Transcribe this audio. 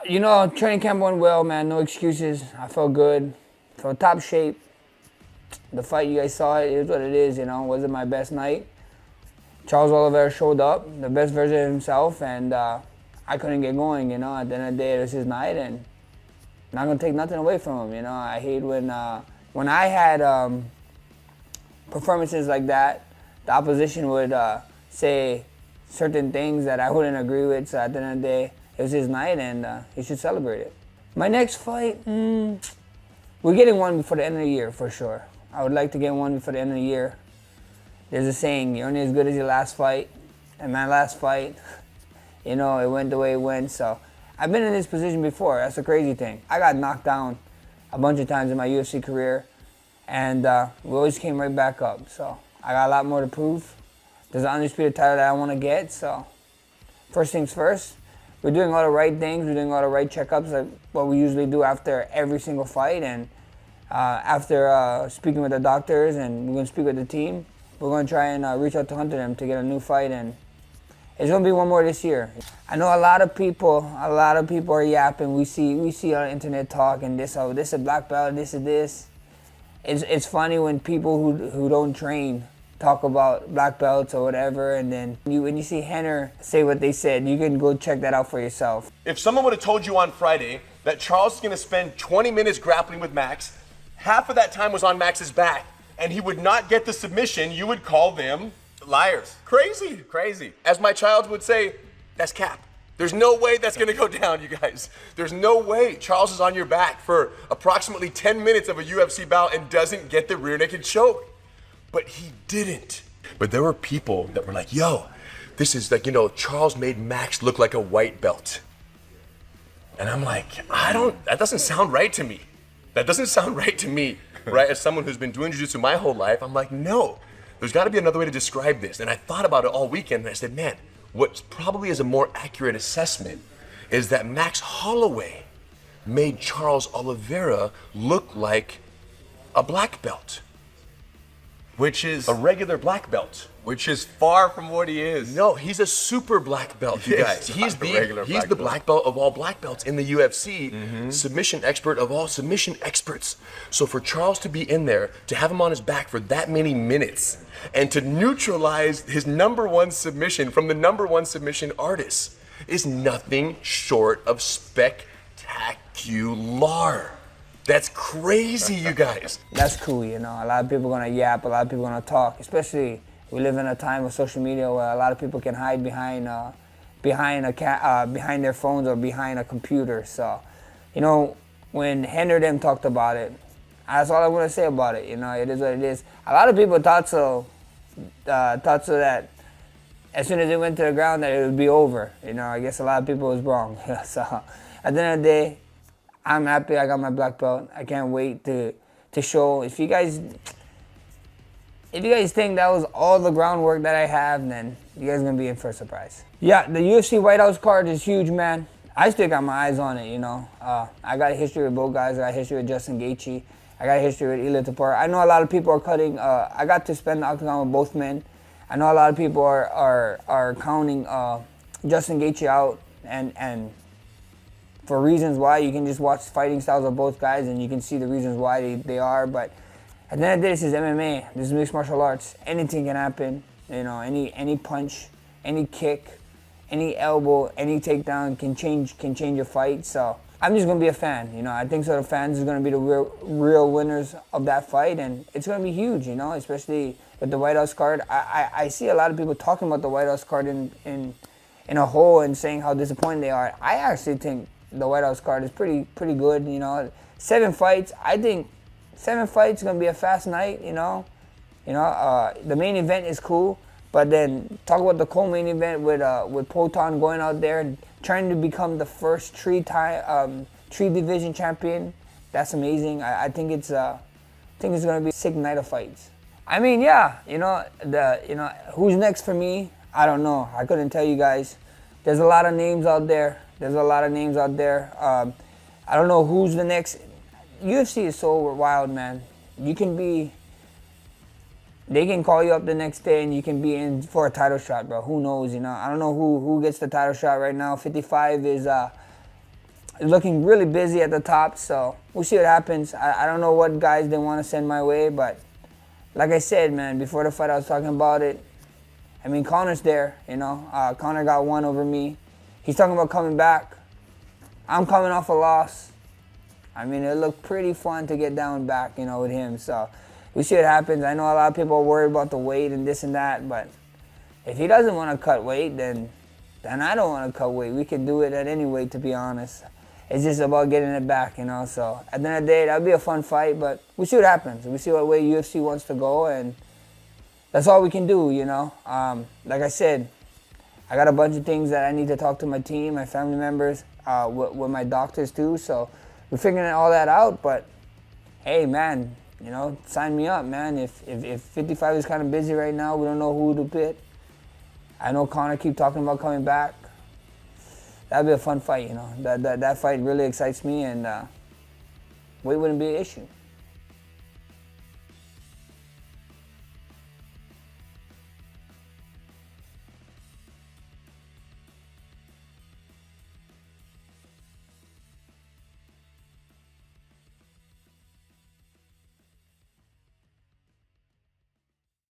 You know, training camp went well, man. No excuses. I felt good. Felt top shape. The fight, you guys saw it. It is what it is, you know. Wasn't my best night. Charles Oliveira showed up, the best version of himself, and I couldn't get going, you know. At the end of the day, it was his night, and not gonna take nothing away from him, you know. I hate when I had performances like that, the opposition would say certain things that I wouldn't agree with. So at the end of the day, it was his night, and he should celebrate it. My next fight, we're getting one before the end of the year for sure. I would like to get one before the end of the year. There's a saying, you're only as good as your last fight. And my last fight, you know, it went the way it went. So I've been in this position before. That's a crazy thing. I got knocked down a bunch of times in my UFC career, and we always came right back up. So I got a lot more to prove. There's an undisputed title that I want to get. So first things first, we're doing all the right things. We're doing all the right checkups, like what we usually do after every single fight. And after speaking with the doctors, and we're going to speak with the team, we're going to try and reach out to Hunter them to get a new fight, and it's going to be one more this year. I know a lot of people are yapping. We see on the internet talk and this is a black belt, this is this. It's funny when people who don't train talk about black belts or whatever, and then when you see Henner say what they said, you can go check that out for yourself. If someone would have told you on Friday that Charles is going to spend 20 minutes grappling with Max, half of that time was on Max's back, and he would not get the submission, you would call them liars. Crazy. Crazy. As my child would say, that's cap. There's no way that's gonna go down, you guys. There's no way Charles is on your back for approximately 10 minutes of a UFC bout and doesn't get the rear naked choke. But he didn't. But there were people that were like, yo, this is like, you know, Charles made Max look like a white belt. And I'm like, that doesn't sound right to me. That doesn't sound right to me, right? As someone who's been doing jiu-jitsu my whole life, I'm like, no, there's gotta be another way to describe this. And I thought about it all weekend, and I said, man, what probably is a more accurate assessment is that Max Holloway made Charles Oliveira look like a black belt. Which is A regular black belt. which is far from what he is. No, he's a super black belt, you guys. He's the black belt of all black belts in the UFC, submission expert of all submission experts. So for Charles to be in there, to have him on his back for that many minutes, and to neutralize his number one submission from the number one submission artist is nothing short of spectacular. That's crazy, you guys. That's cool, you know. A lot of people are gonna yap, a lot of people are gonna talk, especially we live in a time of social media where a lot of people can hide behind their phones or behind a computer. So, you know, when Henry them talked about it, that's all I want to say about it. You know, it is what it is. A lot of people thought so that as soon as it went to the ground that it would be over. You know, I guess a lot of people was wrong. So, at the end of the day, I'm happy I got my black belt. I can't wait to show. If you guys think that was all the groundwork that I have, then you guys are gonna be in for a surprise. Yeah, the UFC White House card is huge, man. I still got my eyes on it, you know. I got a history with both guys. I got a history with Justin Gaethje. I got a history with Ilia Topuria. I know a lot of people are cutting. I got to spend the octagon with both men. I know a lot of people are counting Justin Gaethje out, and for reasons why. You can just watch fighting styles of both guys and you can see the reasons why they are. But at the end of the day, this is MMA. This is mixed martial arts. Anything can happen. You know, any punch, any kick, any elbow, any takedown can change a fight. So I'm just gonna be a fan. You know, I think so. The fans are gonna be the real winners of that fight, and it's gonna be huge. You know, especially with the White House card. I see a lot of people talking about the White House card in a whole and saying how disappointed they are. I actually think the White House card is pretty good. You know, 7 fights. I think 7 fights is gonna be a fast night. You know, the main event is cool, but then talk about the co-main event with Proton going out there and trying to become the first tree division champion. That's amazing. I think it's gonna be a sick night of fights. I mean, yeah, who's next for me? I don't know. I couldn't tell you guys. There's a lot of names out there. I don't know who's the next. UFC is so wild, man. They can call you up the next day and you can be in for a title shot, bro. Who knows, you know? I don't know who gets the title shot right now. 55 is looking really busy at the top, so we'll see what happens. I don't know what guys they want to send my way, but like I said, man, before the fight I was talking about it. I mean, Conor's there, you know. Conor got one over me. He's talking about coming back. I'm coming off a loss. I mean, it looked pretty fun to get down back, you know, with him. So we'll see what happens. I know a lot of people are worried about the weight and this and that, but if he doesn't want to cut weight, then I don't want to cut weight. We can do it at any weight, to be honest. It's just about getting it back, you know. So at the end of the day, that'll be a fun fight, but we'll see what happens. We'll see what way UFC wants to go, and that's all we can do, you know. Like I said, I got a bunch of things that I need to talk to my team, my family members, with my doctors too. So we're figuring all that out. But hey, man, you know, sign me up, man. If 55 is kind of busy right now, we don't know who to pit. I know Conor keep talking about coming back. That'd be a fun fight, you know. That fight really excites me, and weight wouldn't be an issue.